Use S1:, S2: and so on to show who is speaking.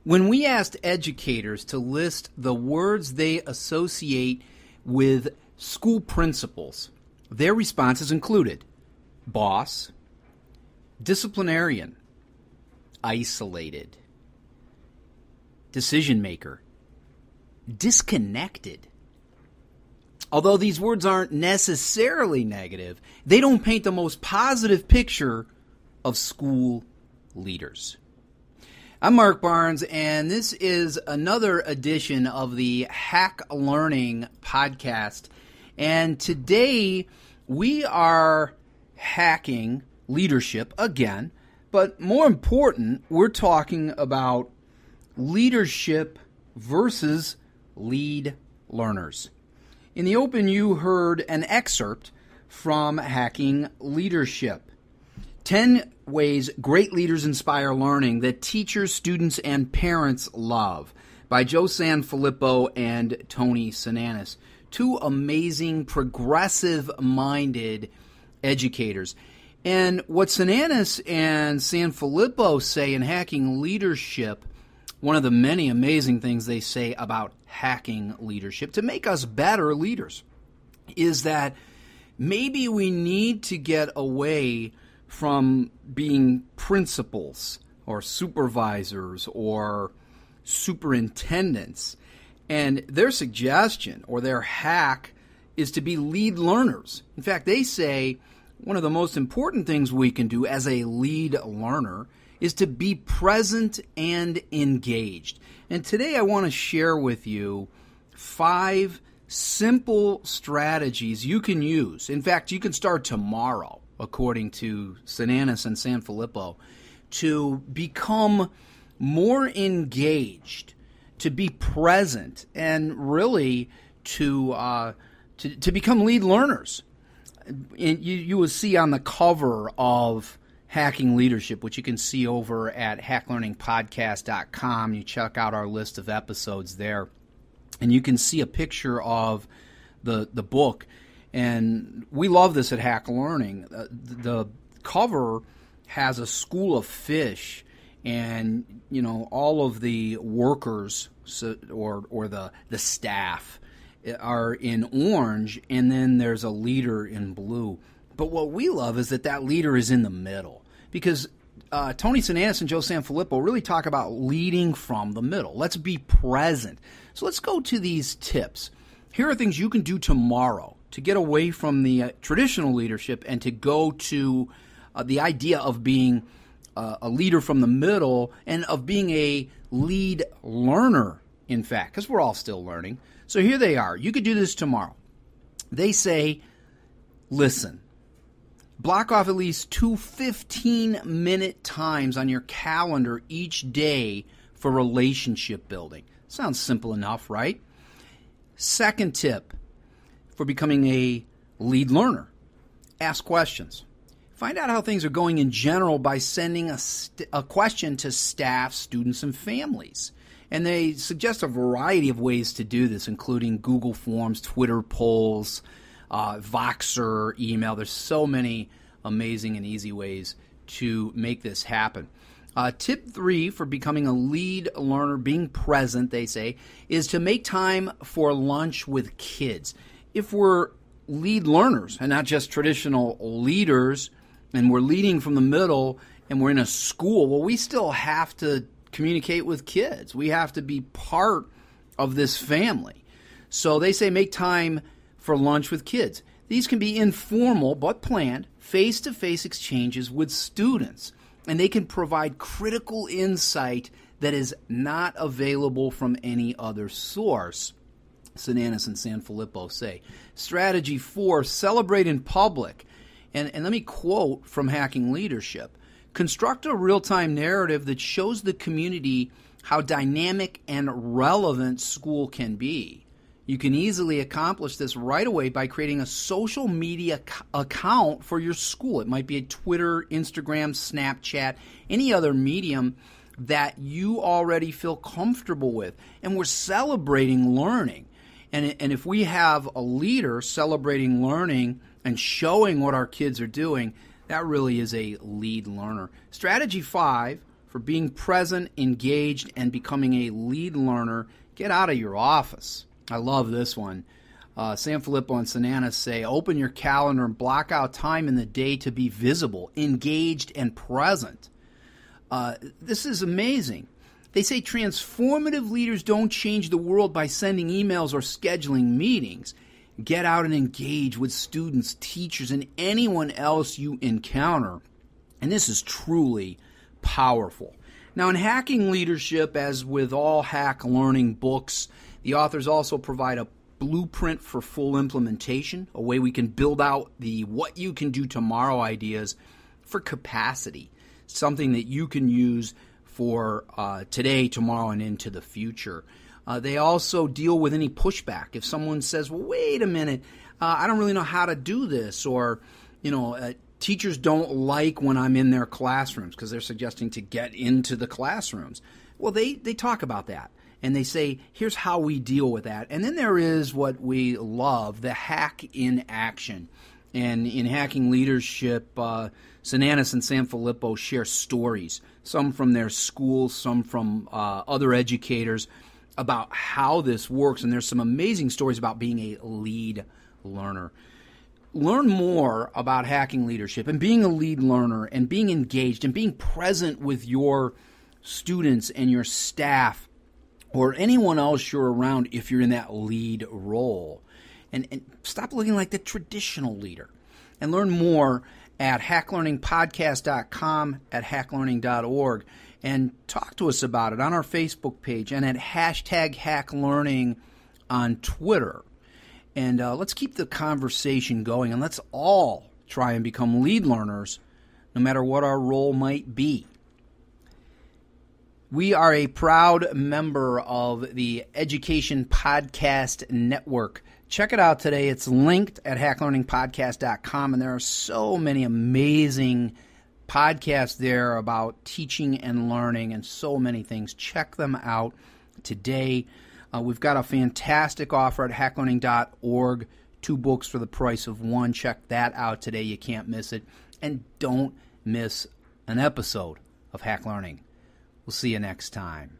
S1: When we asked educators to list the words they associate with school principals, their responses included boss, disciplinarian, isolated, decision maker, disconnected. Although these words aren't necessarily negative, they don't paint the most positive picture of school leaders. I'm Mark Barnes, and this is another edition of the Hack Learning podcast. And today we are hacking leadership again, but more important, we're talking about leadership versus lead learners. In the open, you heard an excerpt from Hacking Leadership. 10 ways great leaders inspire learning that teachers, students, and parents love by Joe Sanfelippo and Tony Sinanis. Two amazing, progressive-minded educators. And what Sinanis and Sanfelippo say in Hacking Leadership, one of the many amazing things they say about hacking leadership to make us better leaders, is that maybe we need to get away from being principals or supervisors or superintendents. And their suggestion or their hack is to be lead learners. In fact, they say one of the most important things we can do as a lead learner is to be present and engaged. And today I want to share with you 5 simple strategies you can use. In fact, you can start tomorrow, according to Sinanis and Sanfelippo, to become more engaged, to be present, and really to become lead learners. And you will see on the cover of Hacking Leadership, which you can see over at hacklearningpodcast.com. You check out our list of episodes there, and you can see a picture of the book. And we love this at Hack Learning. The cover has a school of fish, and all of the workers or the staff are in orange, and then there's a leader in blue. But what we love is that leader is in the middle, because Tony Sinanis and Joe Sanfelippo really talk about leading from the middle. Let's be present. So let's go to these tips. Here are things you can do tomorrow to get away from the traditional leadership and to go to the idea of being a leader from the middle and of being a lead learner, in fact, because we're all still learning. So here they are. You could do this tomorrow. They say, listen. Block off at least 2 15-minute times on your calendar each day for relationship building. Sounds simple enough, right? Second tip for becoming a lead learner: ask questions. Find out how things are going in general by sending a question to staff, students, and families. And they suggest a variety of ways to do this, including Google Forms, Twitter polls, Voxer, email. There's so many amazing and easy ways to make this happen. Tip 3 for becoming a lead learner, being present, they say, is to make time for lunch with kids. If we're lead learners and not just traditional leaders, and we're leading from the middle and we're in a school, well, we still have to communicate with kids. We have to be part of this family. So they say make time for lunch with kids. These can be informal but planned, face-to-face exchanges with students, and they can provide critical insight that is not available from any other source, Sinanis and Sanfelippo say. Strategy 4, celebrate in public. And let me quote from Hacking Leadership. Construct a real-time narrative that shows the community how dynamic and relevant school can be. You can easily accomplish this right away by creating a social media account for your school. It might be a Twitter, Instagram, Snapchat, any other medium that you already feel comfortable with. And we're celebrating learning. And if we have a leader celebrating learning and showing what our kids are doing, that really is a lead learner. Strategy 5 for being present, engaged, and becoming a lead learner. Get out of your office. I love this one. Sanfelippo and Sinanis say, open your calendar and block out time in the day to be visible, engaged, and present. This is amazing. They say transformative leaders don't change the world by sending emails or scheduling meetings. Get out and engage with students, teachers, and anyone else you encounter. And this is truly powerful. Now, in Hacking Leadership, as with all hack learning books, the authors also provide a blueprint for full implementation, a way we can build out the what you can do tomorrow ideas for capacity, something that you can use for today, tomorrow, and into the future. They also deal with any pushback. If someone says, well, wait a minute, I don't really know how to do this, or, teachers don't like when I'm in their classrooms because they're suggesting to get into the classrooms. Well, they talk about that, and they say, here's how we deal with that. And then there is what we love, the hack in action. And in Hacking Leadership, Sinanis and Sanfelippo share stories, some from their schools, some from other educators, about how this works. And there's some amazing stories about being a lead learner. Learn more about hacking leadership and being a lead learner and being engaged and being present with your students and your staff or anyone else you're around if you're in that lead role. And stop looking like the traditional leader. And learn more at hacklearningpodcast.com, at hacklearning.org, and talk to us about it on our Facebook page and at #hacklearning on Twitter. And let's keep the conversation going, and let's all try and become lead learners, no matter what our role might be. We are a proud member of the Education Podcast Network. Check it out today. It's linked at hacklearningpodcast.com, and there are so many amazing podcasts there about teaching and learning and so many things. Check them out today. We've got a fantastic offer at hacklearning.org, 2 books for the price of 1. Check that out today. You can't miss it. And don't miss an episode of Hack Learning. We'll see you next time.